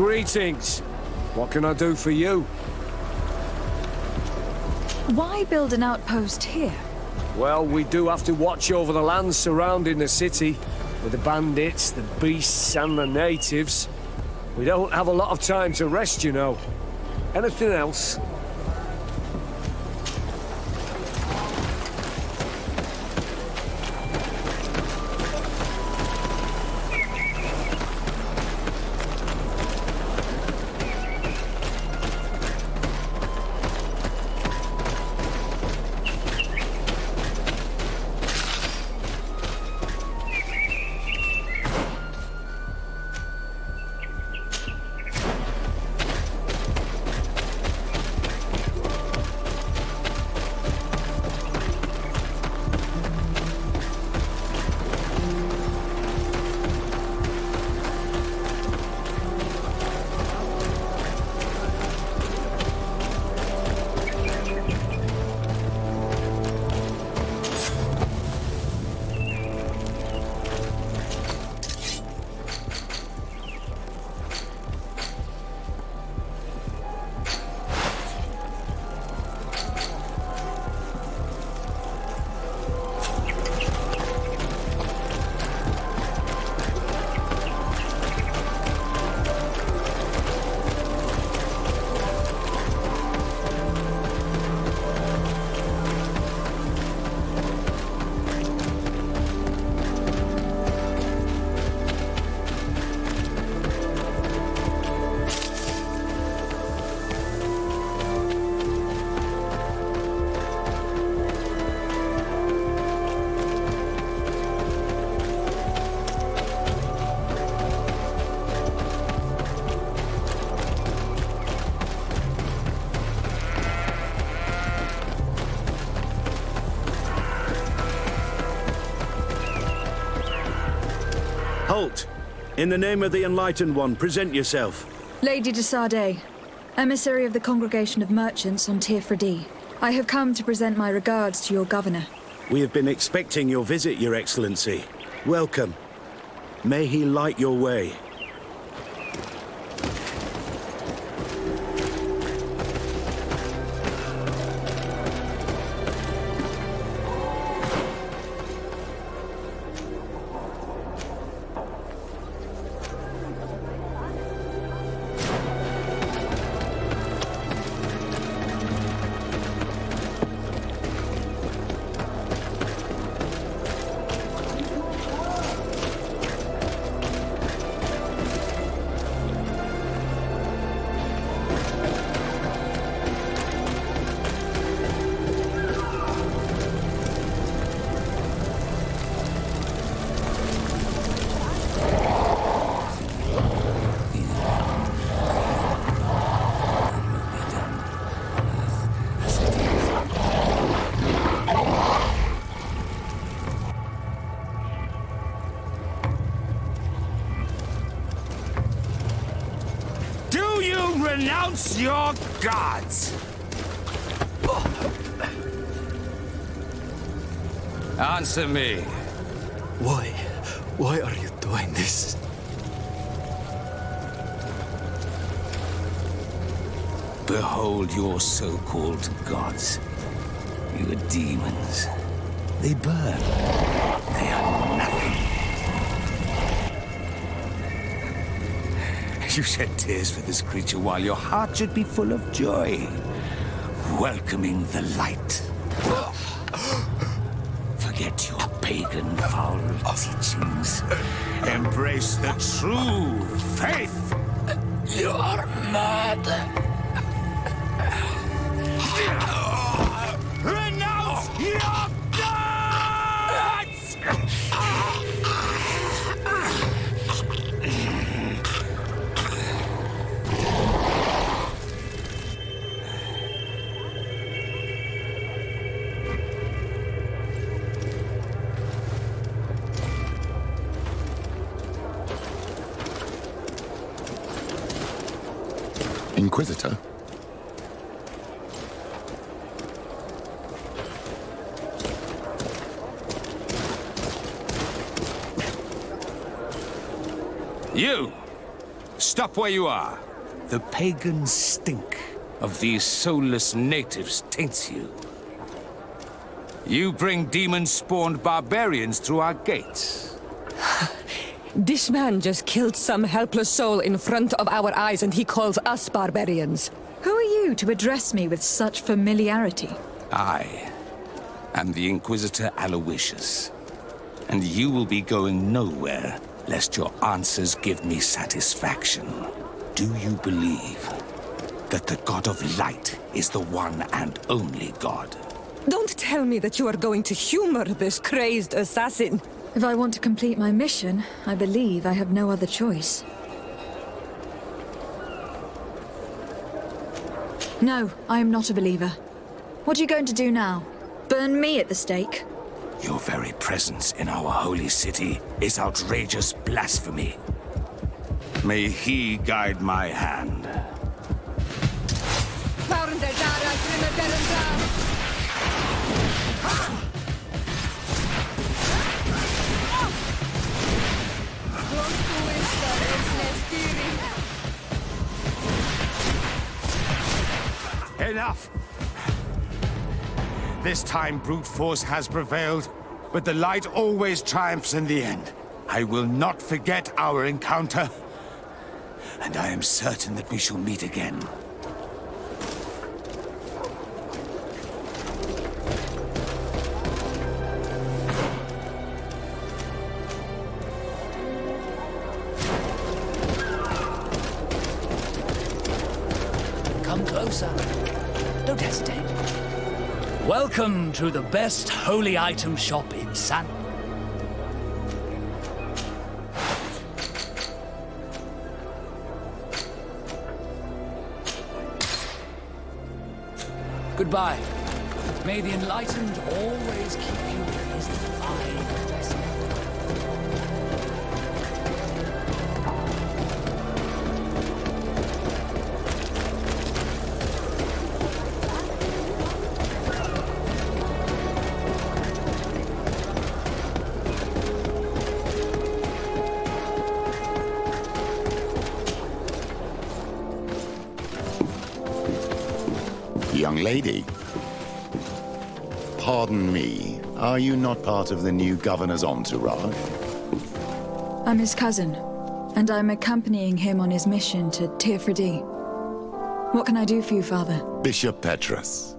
Greetings. What can I do for you? Why build an outpost here? Well, we do have to watch over the lands surrounding the city, with the bandits, the beasts, and the natives. We don't have a lot of time to rest, you know. Anything else? Halt! In the name of the Enlightened One, present yourself. Lady de Sardet, emissary of the Congregation of Merchants on Tirfredi. I have come to present my regards to your governor. We have been expecting your visit, Your Excellency. Welcome. May he light your way. Renounce your gods! Answer me. Why? Why are you doing this? Behold your so-called gods. You are demons. They burn. They are nothing. You shed tears for this creature while your heart should be full of joy, welcoming the light. Forget your pagan foul teachings. Embrace the true faith. You are mad. Renounce your gods! Inquisitor? You! stop where you are. The pagan stink of these soulless natives taints you. You bring demon-spawned barbarians through our gates. This man just killed some helpless soul in front of our eyes, and he calls us barbarians. Who are you to address me with such familiarity? I am the Inquisitor Aloysius, and you will be going nowhere lest your answers give me satisfaction. Do you believe that the God of Light is the one and only God? Don't tell me that you are going to humor this crazed assassin. If I want to complete my mission, I believe I have no other choice. No, I am not a believer. What are you going to do now? Burn me at the stake? Your very presence in our holy city is outrageous blasphemy. May he guide my hand. Enough! This time brute force has prevailed, but the light always triumphs in the end. I will not forget our encounter, and I am certain that we shall meet again. Come closer. Don't hesitate. Welcome to the best holy item shop in San... Goodbye. May the enlightened always keep you in his divine blessing. Young lady. Pardon me, are you not part of the new governor's entourage? I'm his cousin, and I'm accompanying him on his mission to Tirfredi. What can I do for you, Father? Bishop Petrus.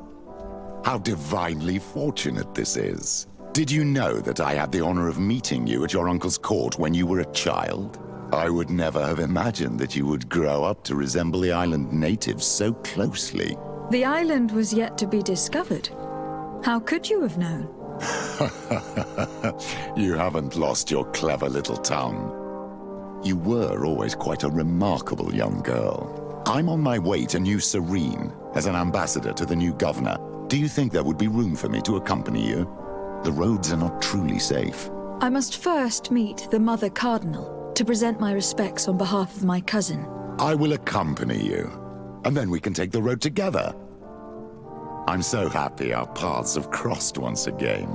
How divinely fortunate this is. Did you know that I had the honor of meeting you at your uncle's court when you were a child? I would never have imagined that you would grow up to resemble the island natives so closely. The island was yet to be discovered. How could you have known? You haven't lost your clever little tongue. You were always quite a remarkable young girl. I'm on my way to New Serene as an ambassador to the new governor. Do you think there would be room for me to accompany you? The roads are not truly safe. I must first meet the Mother Cardinal to present my respects on behalf of my cousin. I will accompany you, and then we can take the road together. I'm so happy our paths have crossed once again.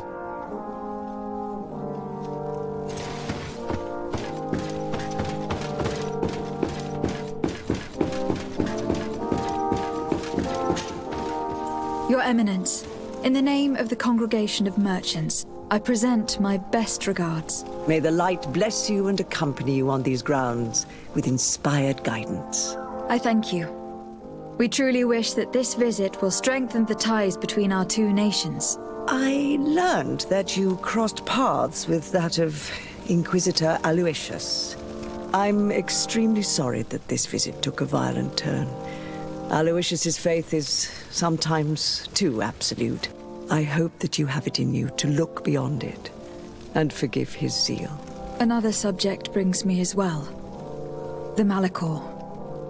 Your Eminence, in the name of the Congregation of Merchants, I present my best regards. May the light bless you and accompany you on these grounds with inspired guidance. I thank you. We truly wish that this visit will strengthen the ties between our two nations. I learned that you crossed paths with that of Inquisitor Aloysius. I'm extremely sorry that this visit took a violent turn. Aloysius's faith is sometimes too absolute. I hope that you have it in you to look beyond it and forgive his zeal. Another subject brings me as well. The Malachor.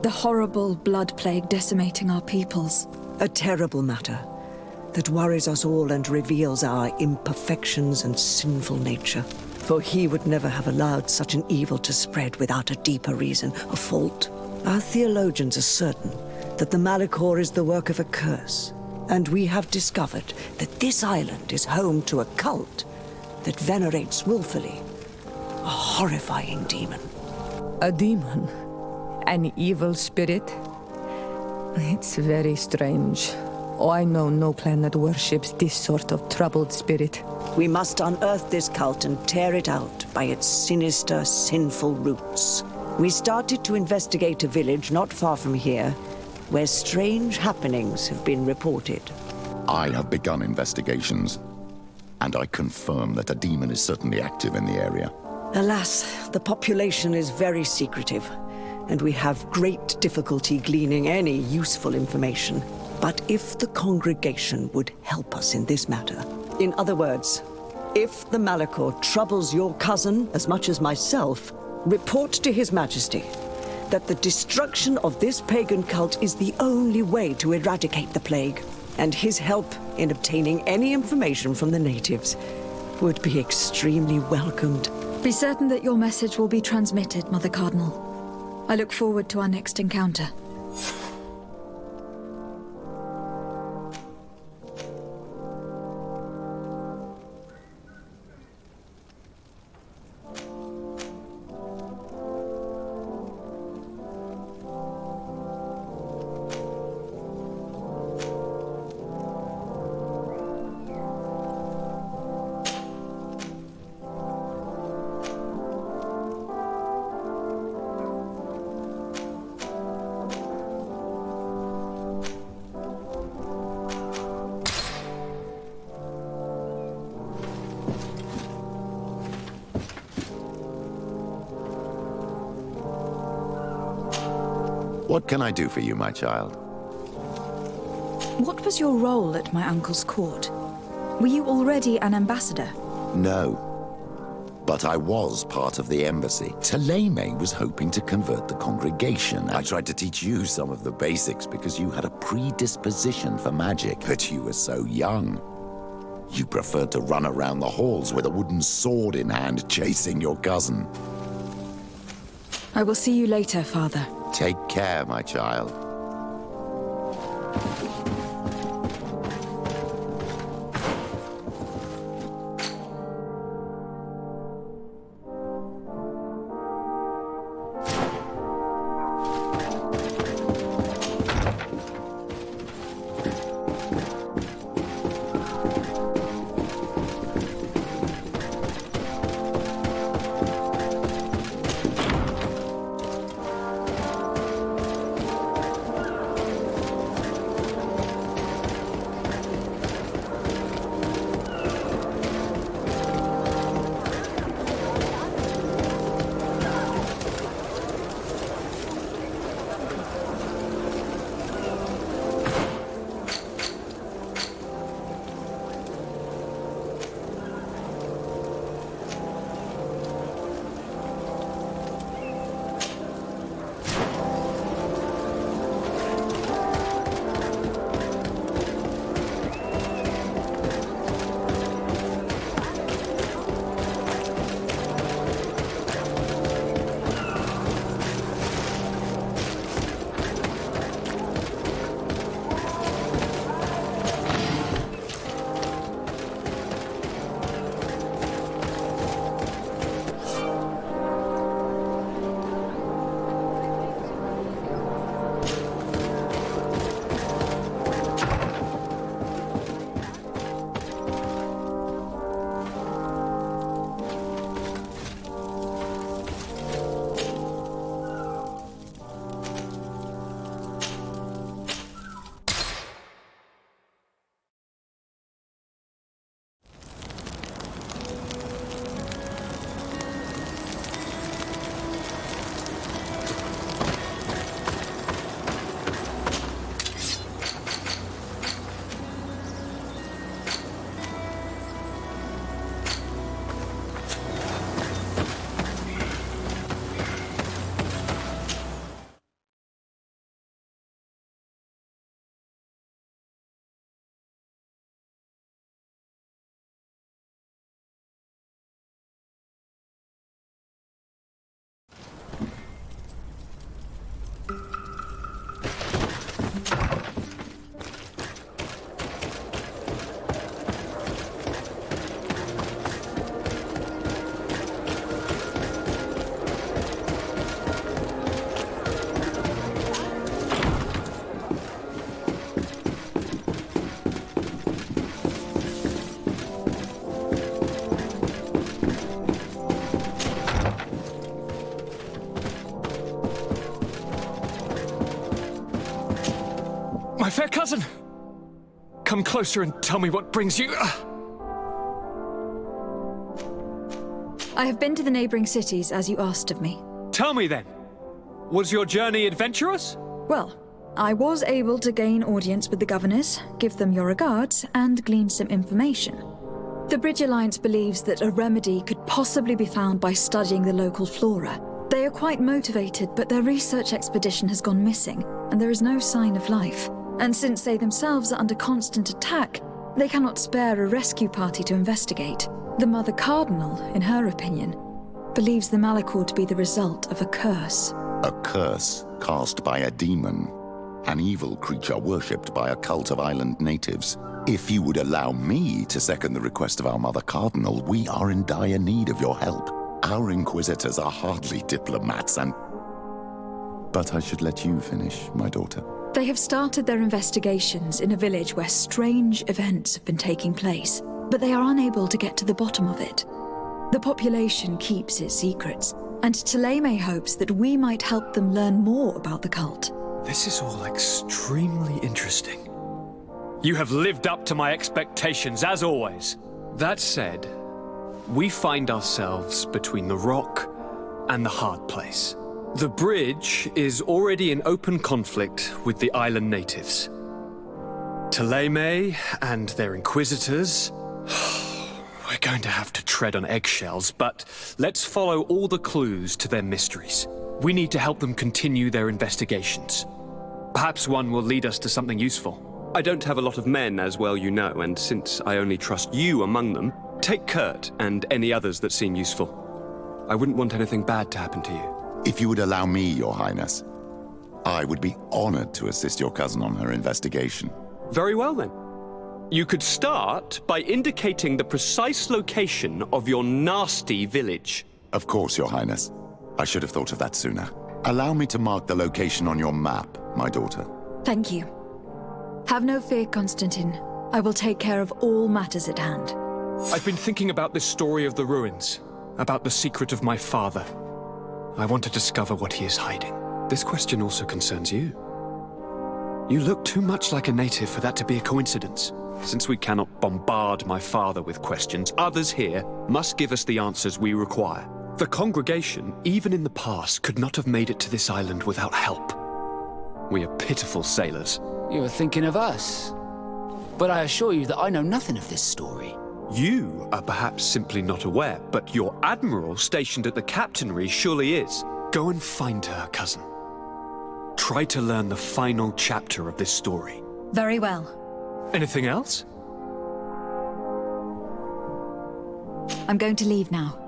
The horrible blood plague decimating our peoples. A terrible matter that worries us all and reveals our imperfections and sinful nature. For he would never have allowed such an evil to spread without a deeper reason, a fault. Our theologians are certain that the Malachor is the work of a curse, and we have discovered that this island is home to a cult that venerates willfully a horrifying demon. A demon? An evil spirit? It's very strange. I know no clan that worships this sort of troubled spirit. We must unearth this cult and tear it out by its sinister, sinful roots. We started to investigate a village not far from here, where strange happenings have been reported. I have begun investigations, and I confirm that a demon is certainly active in the area. Alas, the population is very secretive, and we have great difficulty gleaning any useful information. But if the congregation would help us in this matter, in other words, if the Malachor troubles your cousin as much as myself, report to His Majesty that the destruction of this pagan cult is the only way to eradicate the plague, and his help in obtaining any information from the natives would be extremely welcomed. Be certain that your message will be transmitted, Mother Cardinal. I look forward to our next encounter. What can I do for you, my child? What was your role at my uncle's court? Were you already an ambassador? No. But I was part of the embassy. Taleme was hoping to convert the congregation. I tried to teach you some of the basics because you had a predisposition for magic, but you were so young. You preferred to run around the halls with a wooden sword in hand, chasing your cousin. I will see you later, Father. Take care, my child. My fair cousin! Come closer and tell me what brings you... I have been to the neighboring cities as you asked of me. Tell me then, was your journey adventurous? Well, I was able to gain audience with the governors, give them your regards, and glean some information. The Bridge Alliance believes that a remedy could possibly be found by studying the local flora. They are quite motivated, but their research expedition has gone missing, and there is no sign of life. And since they themselves are under constant attack, they cannot spare a rescue party to investigate. The Mother Cardinal, in her opinion, believes the Malachor to be the result of a curse. A curse cast by a demon. An evil creature worshipped by a cult of island natives. If you would allow me to second the request of our Mother Cardinal, we are in dire need of your help. Our inquisitors are hardly diplomats and... But I should let you finish, my daughter. They have started their investigations in a village where strange events have been taking place, but they are unable to get to the bottom of it. The population keeps its secrets, and Taleme hopes that we might help them learn more about the cult. This is all extremely interesting. You have lived up to my expectations, as always. That said, we find ourselves between the rock and the hard place. The bridge is already in open conflict with the island natives. Taleme and their inquisitors... We're going to have to tread on eggshells, but let's follow all the clues to their mysteries. We need to help them continue their investigations. Perhaps one will lead us to something useful. I don't have a lot of men, as well you know, and since I only trust you among them, take Kurt and any others that seem useful. I wouldn't want anything bad to happen to you. If you would allow me, Your Highness, I would be honored to assist your cousin on her investigation. Very well, then. You could start by indicating the precise location of your nasty village. Of course, Your Highness. I should have thought of that sooner. Allow me to mark the location on your map, my daughter. Thank you. Have no fear, Constantine. I will take care of all matters at hand. I've been thinking about this story of the ruins, about the secret of my father. I want to discover what he is hiding. This question also concerns you. You look too much like a native for that to be a coincidence. Since we cannot bombard my father with questions, others here must give us the answers we require. The congregation, even in the past, could not have made it to this island without help. We are pitiful sailors. You are thinking of us. But I assure you that I know nothing of this story. You are perhaps simply not aware, but your admiral stationed at the captainry surely is. Go and find her, cousin. Try to learn the final chapter of this story. Very well. Anything else? I'm going to leave now.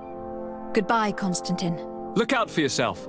Goodbye, Constantine. Look out for yourself.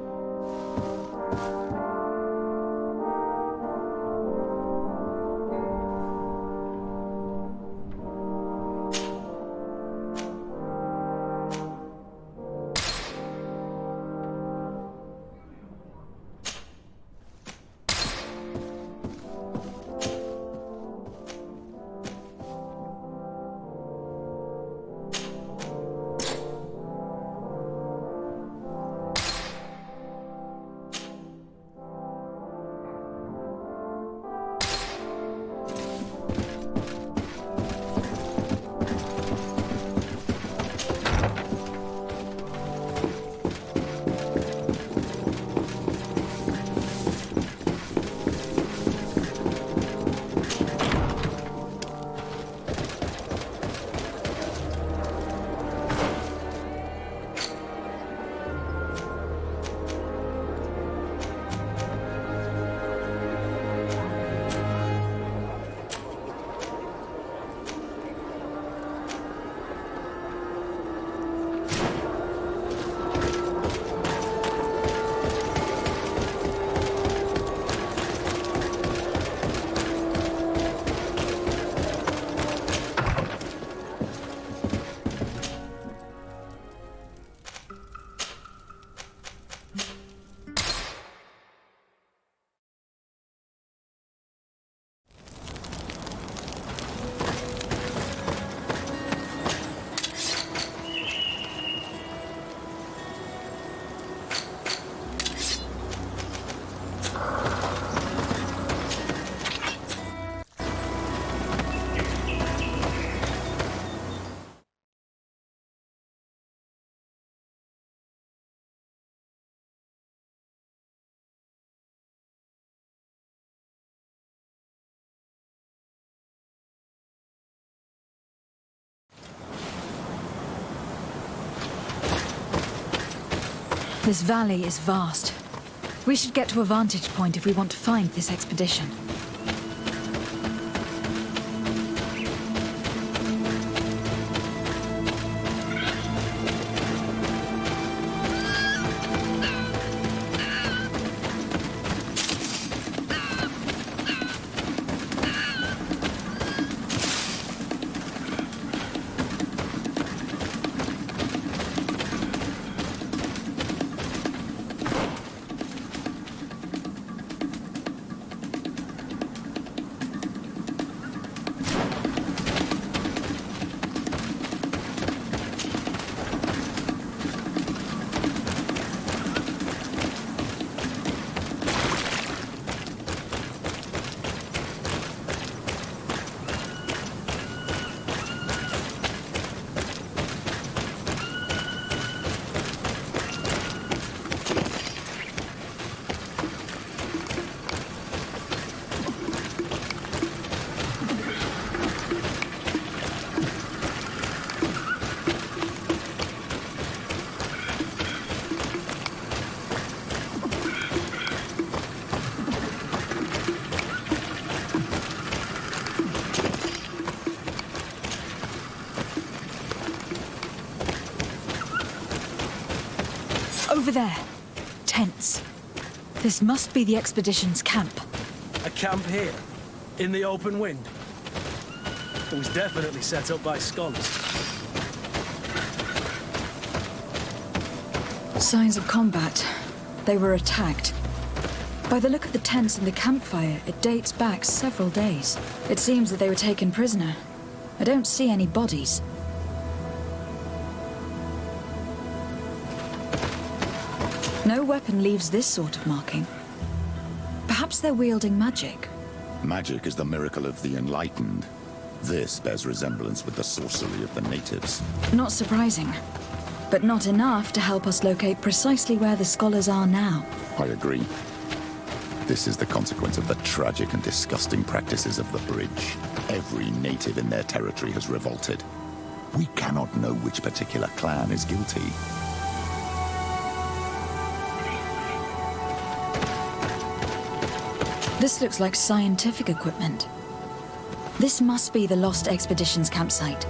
This valley is vast. We should get to a vantage point if we want to find this expedition. Over there. Tents. This must be the expedition's camp. A camp here? In the open wind? It was definitely set up by scholars. Signs of combat. They were attacked. By the look of the tents and the campfire, it dates back several days. It seems that they were taken prisoner. I don't see any bodies. No weapon leaves this sort of marking. Perhaps they're wielding magic. Magic is the miracle of the enlightened. This bears resemblance with the sorcery of the natives. Not surprising, but not enough to help us locate precisely where the scholars are now. I agree. This is the consequence of the tragic and disgusting practices of the bridge. Every native in their territory has revolted. We cannot know which particular clan is guilty. This looks like scientific equipment. This must be the Lost Expedition's campsite.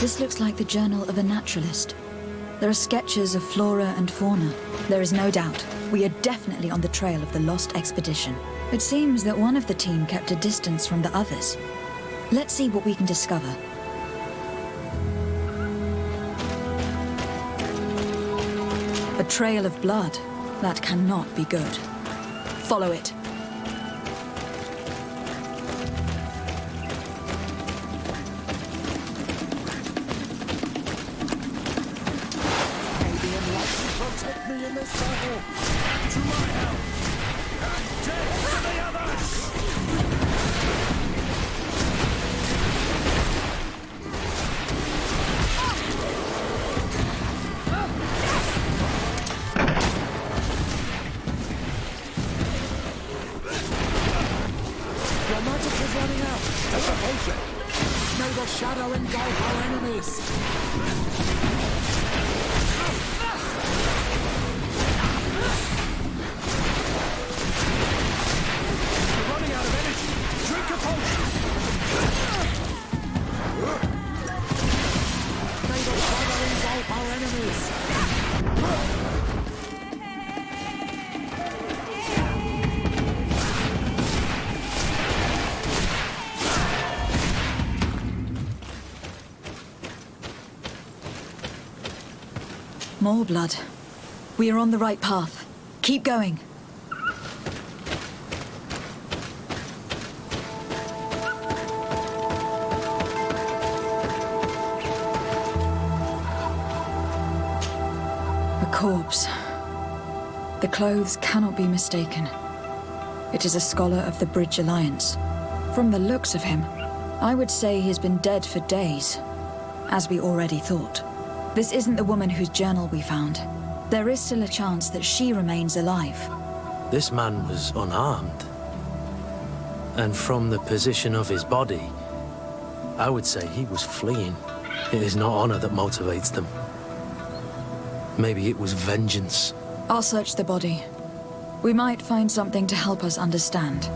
This looks like the journal of a naturalist. There are sketches of flora and fauna. There is no doubt we are definitely on the trail of the Lost Expedition. It seems that one of the team kept a distance from the others. Let's see what we can discover. A trail of blood. That cannot be good. Follow it. More blood. We are on the right path. Keep going. A corpse. The clothes cannot be mistaken. It is a scholar of the Bridge Alliance. From the looks of him, I would say he's been dead for days, as we already thought. This isn't the woman whose journal we found. There is still a chance that she remains alive. This man was unarmed. And from the position of his body, I would say he was fleeing. It is not honor that motivates them. Maybe it was vengeance. I'll search the body. We might find something to help us understand.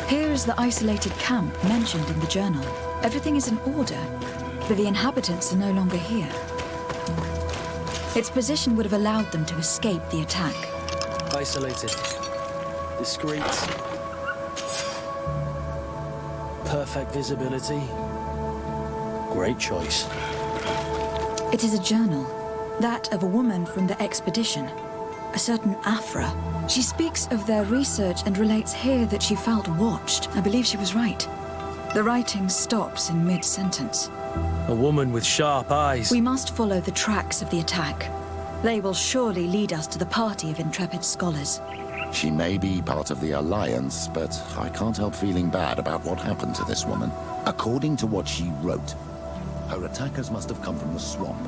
Here is the isolated camp mentioned in the journal. Everything is in order, but the inhabitants are no longer here. Its position would have allowed them to escape the attack. Isolated. Discreet. Perfect visibility. Great choice. It is a journal, that of a woman from the expedition, a certain Afra. She speaks of their research and relates here that she felt watched. I believe she was right. The writing stops in mid-sentence. A woman with sharp eyes. We must follow the tracks of the attack. They will surely lead us to the party of intrepid scholars. She may be part of the Alliance, but I can't help feeling bad about what happened to this woman. According to what she wrote, her attackers must have come from the swamp.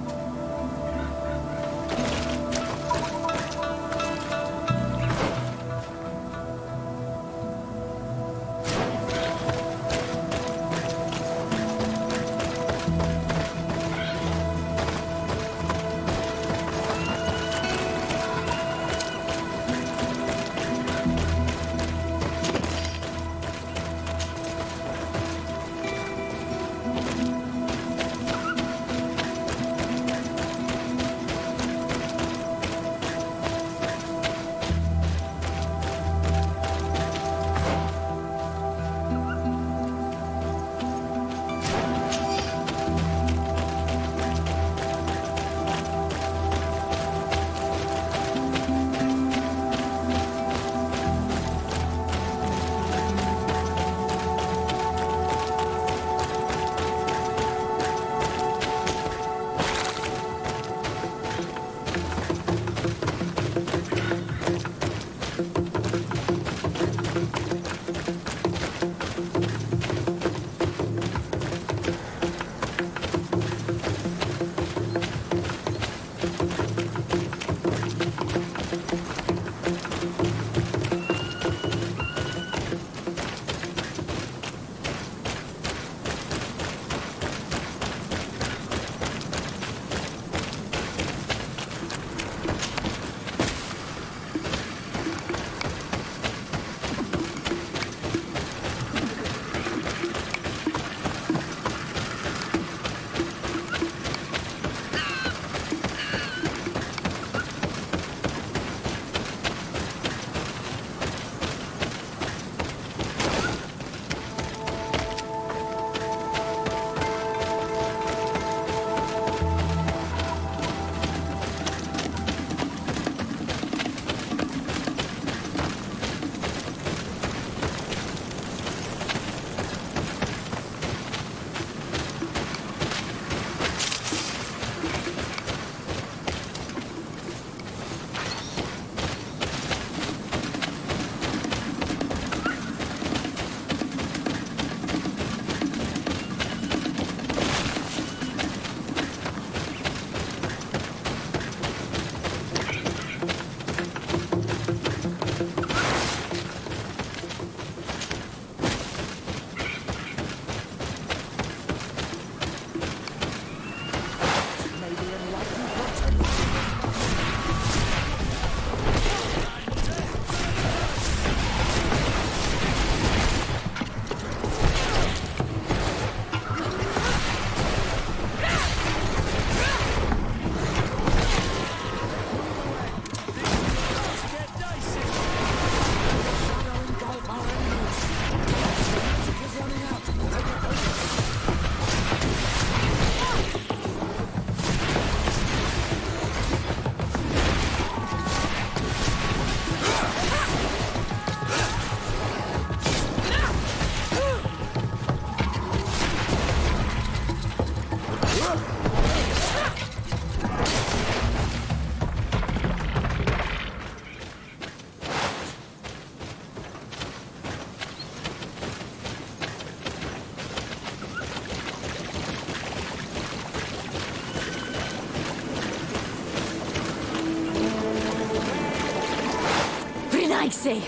say?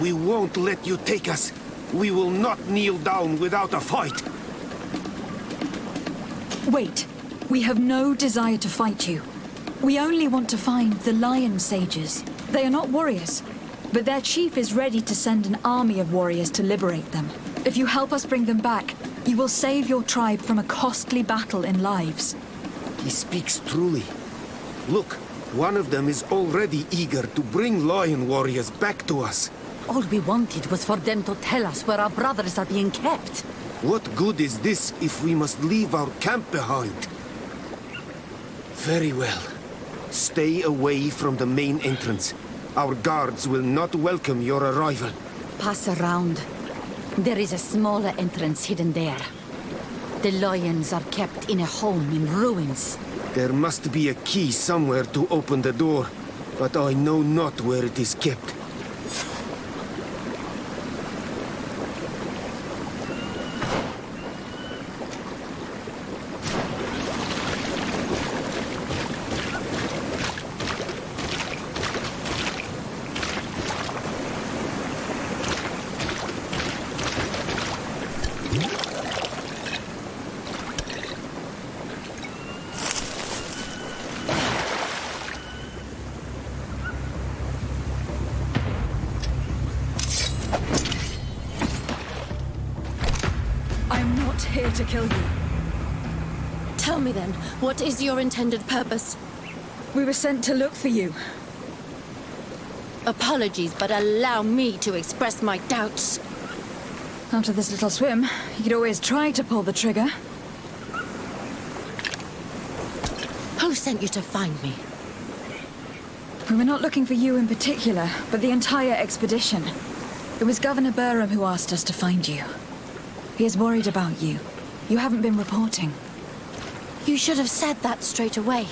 We won't let you take us. We will not kneel down without a fight. Wait. We have no desire to fight you. We only want to find the Lion Sages. They are not warriors, but their chief is ready to send an army of warriors to liberate them. If you help us bring them back, you will save your tribe from a costly battle in lives. He speaks truly. Look, one of them is already eager to bring lion warriors back to us. All we wanted was for them to tell us where our brothers are being kept. What good is this if we must leave our camp behind? Very well. Stay away from the main entrance. Our guards will not welcome your arrival. Pass around. There is a smaller entrance hidden there. The lions are kept in a home in ruins. There must be a key somewhere to open the door, but I know not where it is kept. I'm not here to kill you. Tell me then, what is your intended purpose? We were sent to look for you. Apologies, but allow me to express my doubts. After this little swim, you could always try to pull the trigger. Who sent you to find me? We were not looking for you in particular, but the entire expedition. It was Governor Burham who asked us to find you. He is worried about you. You haven't been reporting. You should have said that straight away.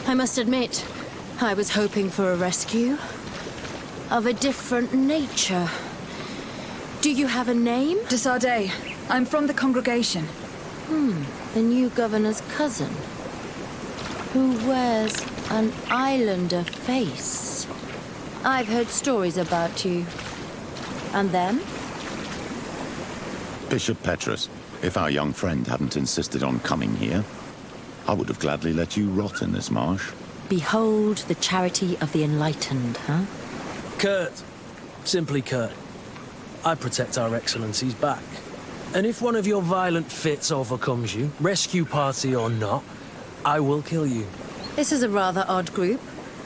I must admit, I was hoping for a rescue. Of a different nature. Do you have a name? Desardet. I'm from the congregation. The new governor's cousin. Who wears an islander face. I've heard stories about you. And them? Bishop Petrus, if our young friend hadn't insisted on coming here, I would have gladly let you rot in this marsh. Behold the charity of the enlightened, huh? Kurt. Simply Kurt. I protect our excellency's back. And if one of your violent fits overcomes you, rescue party or not, I will kill you. This is a rather odd group.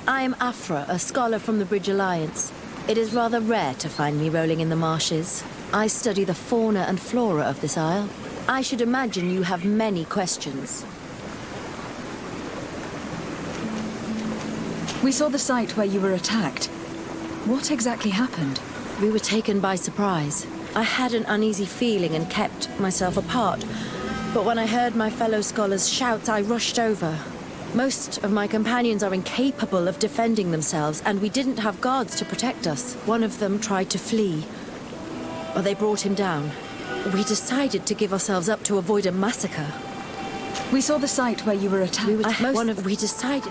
I am Afra, a scholar from the Bridge Alliance. It is rather rare to find me rolling in the marshes. I study the fauna and flora of this isle. I should imagine you have many questions. We saw the site where you were attacked. What exactly happened? We were taken by surprise. I had an uneasy feeling and kept myself apart. But when I heard my fellow scholars' shouts, I rushed over. Most of my companions are incapable of defending themselves, and we didn't have guards to protect us. One of them tried to flee, but they brought him down. We decided to give ourselves up to avoid a massacre. We saw the site where you were attacked. We decided...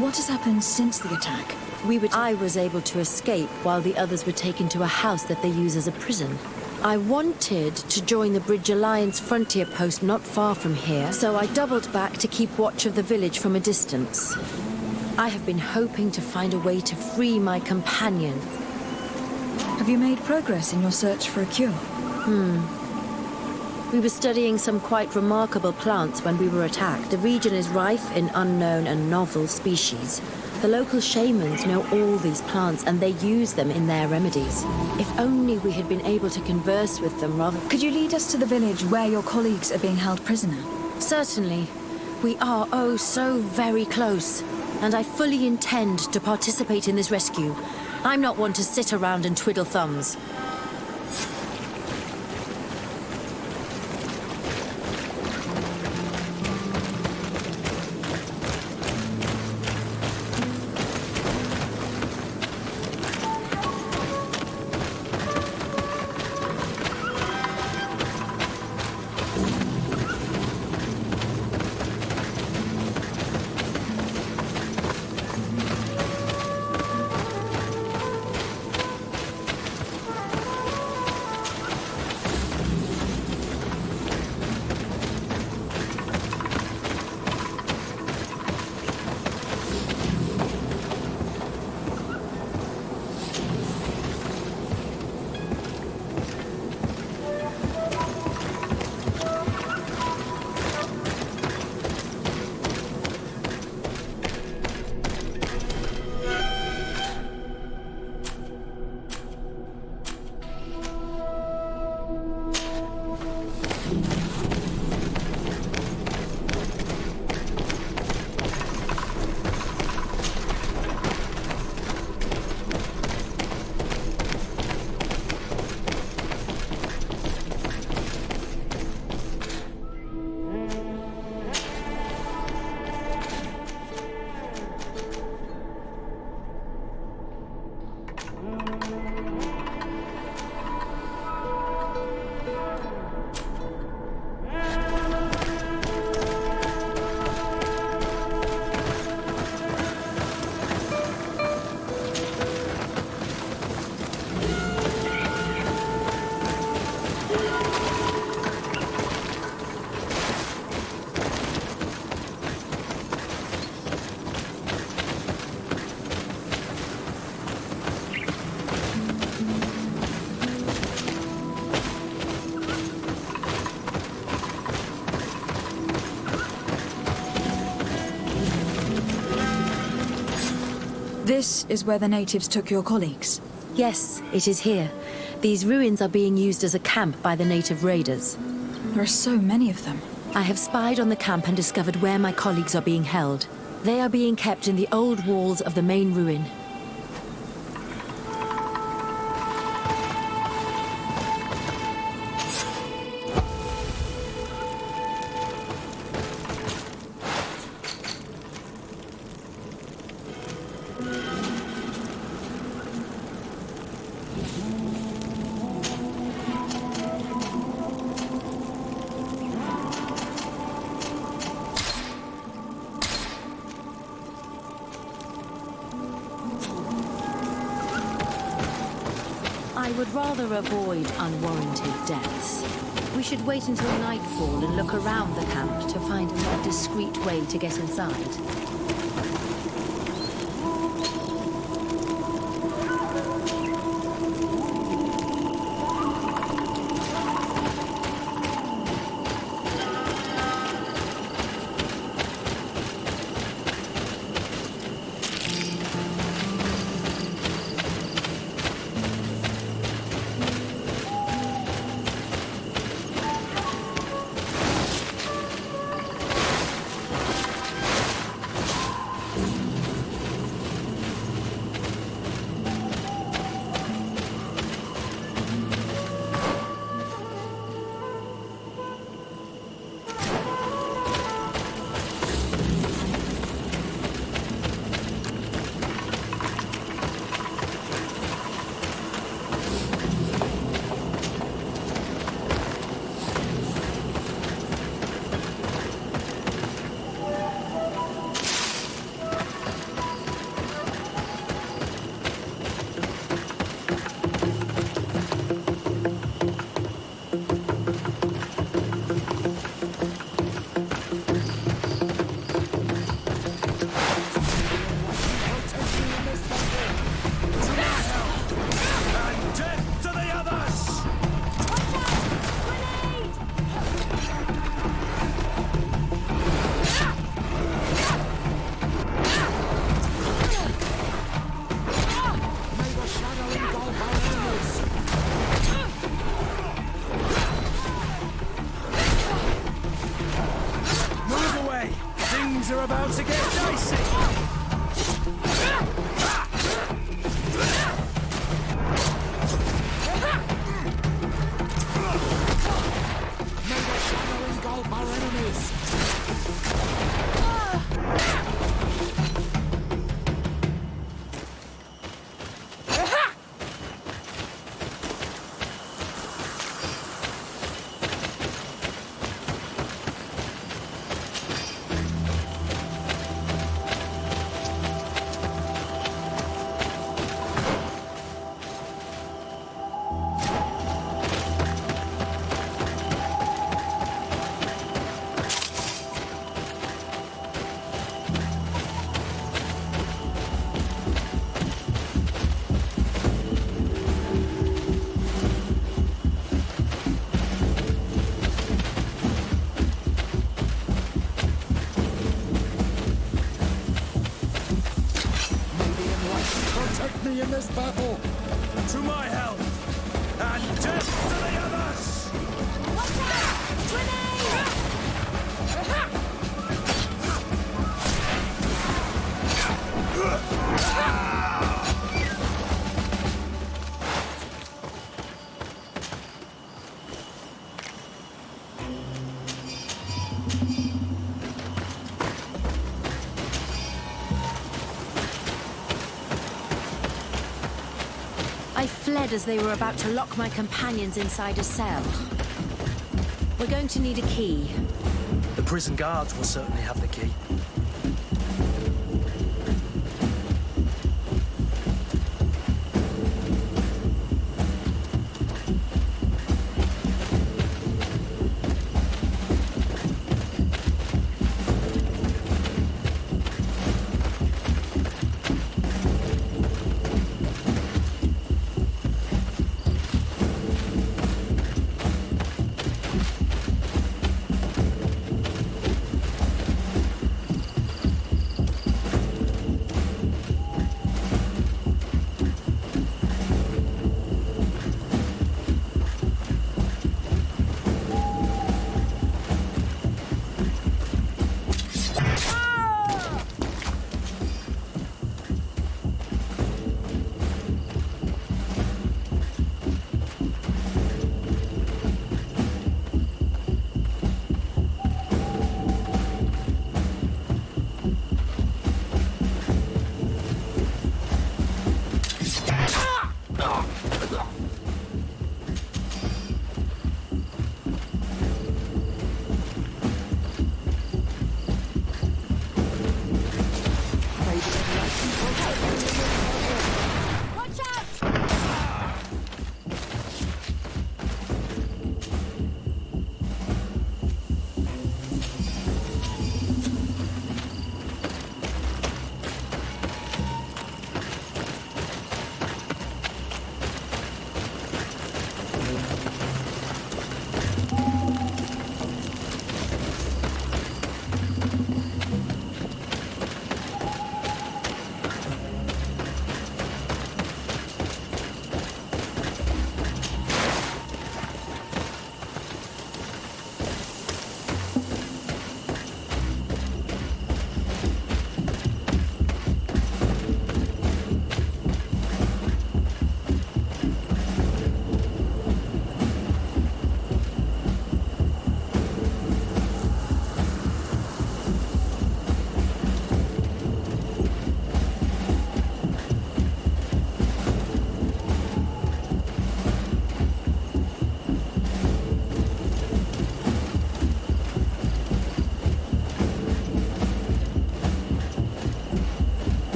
What has happened since the attack? I was able to escape while the others were taken to a house that they use as a prison. I wanted to join the Bridge Alliance frontier post not far from here, so I doubled back to keep watch of the village from a distance. I have been hoping to find a way to free my companion. Have you made progress in your search for a cure? We were studying some quite remarkable plants when we were attacked. The region is rife in unknown and novel species. The local shamans know all these plants and they use them in their remedies. If only we had been able to converse with them rather... Could you lead us to the village where your colleagues are being held prisoner? Certainly. We are, oh, so very close. And I fully intend to participate in this rescue. I'm not one to sit around and twiddle thumbs. This is where the natives took your colleagues? Yes, it is here. These ruins are being used as a camp by the native raiders. There are so many of them. I have spied on the camp and discovered where my colleagues are being held. They are being kept in the old walls of the main ruin. I would rather avoid unwarranted deaths. We should wait until nightfall and look around the camp to find a discreet way to get inside. Are about to get dicey. In this battle. To my help, and death to the others! Watch out! Grenade! I fled as they were about to lock my companions inside a cell. We're going to need a key. The prison guards will certainly have the key.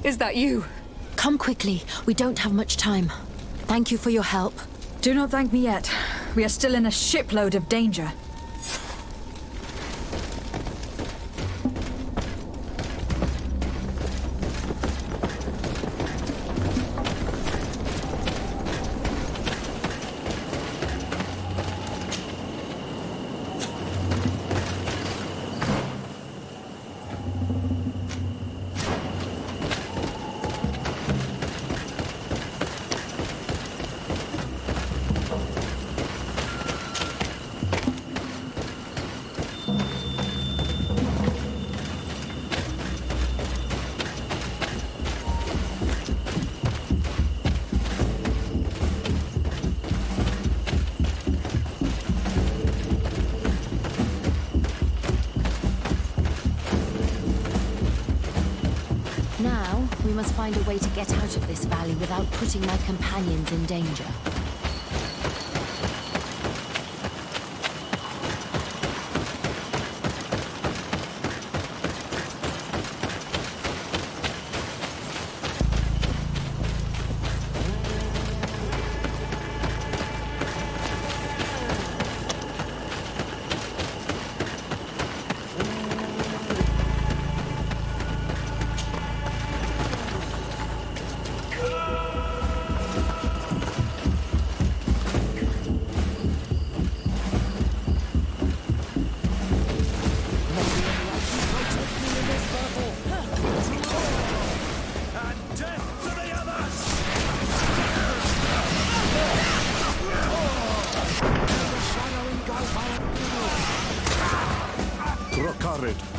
Is that you? Come quickly. We don't have much time. Thank you for your help. Do not thank me yet. We are still in a shipload of danger. Now, we must find a way to get out of this valley without putting my companions in danger.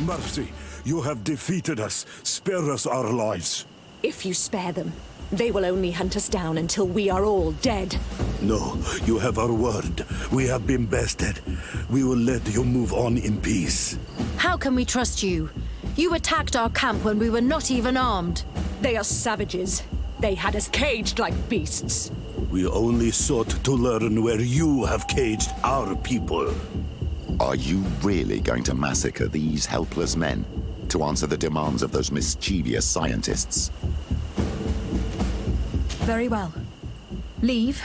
Mercy, you have defeated us. Spare us our lives. If you spare them, they will only hunt us down until we are all dead. No, you have our word. We have been bested. We will let you move on in peace. How can we trust you? You attacked our camp when we were not even armed. They are savages. They had us caged like beasts. We only sought to learn where you have caged our people. Are you really going to massacre these helpless men to answer the demands of those mischievous scientists? Very well. Leave,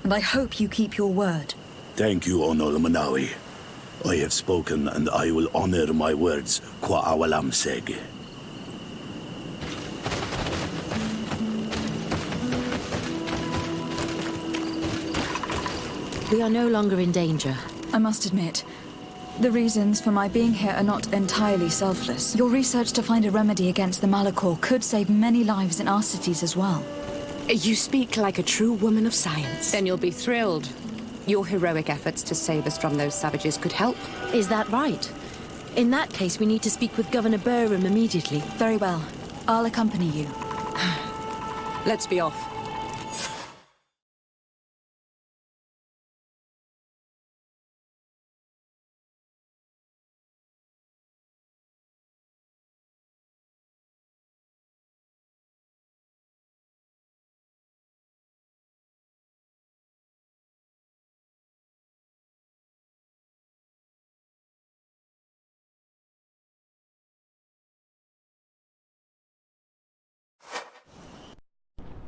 and I hope you keep your word. Thank you, Onol Manawi. I have spoken, and I will honor my words, kwa awalam seg. We are no longer in danger. I must admit, the reasons for my being here are not entirely selfless. Your research to find a remedy against the Malachor could save many lives in our cities as well. You speak like a true woman of science. Then you'll be thrilled. Your heroic efforts to save us from those savages could help. Is that right? In that case, we need to speak with Governor Burham immediately. Very well. I'll accompany you. Let's be off.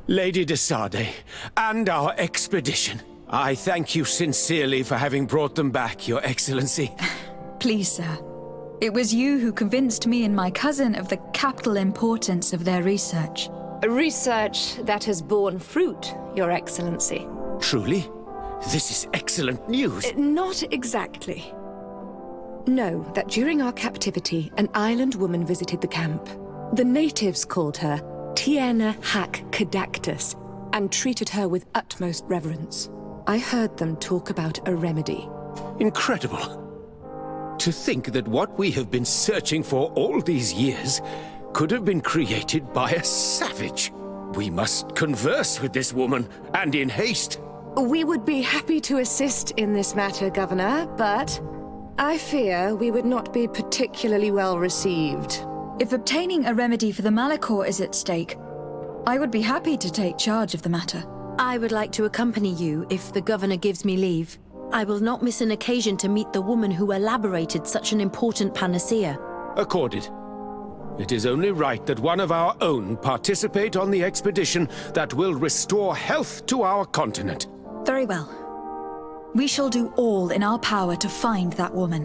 Lady de Sade, and our expedition. I thank you sincerely for having brought them back, Your Excellency. Please, sir. It was you who convinced me and my cousin of the capital importance of their research. A research that has borne fruit, Your Excellency. Truly? This is excellent news. Not exactly. Know that during our captivity, an island woman visited the camp. The natives called her Tiena Hack Cadactus and treated her with utmost reverence. I heard them talk about a remedy. Incredible. To think that what we have been searching for all these years could have been created by a savage. We must converse with this woman, and in haste. We would be happy to assist in this matter, Governor, but I fear we would not be particularly well received. If obtaining a remedy for the Malachor is at stake, I would be happy to take charge of the matter. I would like to accompany you if the Governor gives me leave. I will not miss an occasion to meet the woman who elaborated such an important panacea. Accorded. It is only right that one of our own participate on the expedition that will restore health to our continent. Very well. We shall do all in our power to find that woman.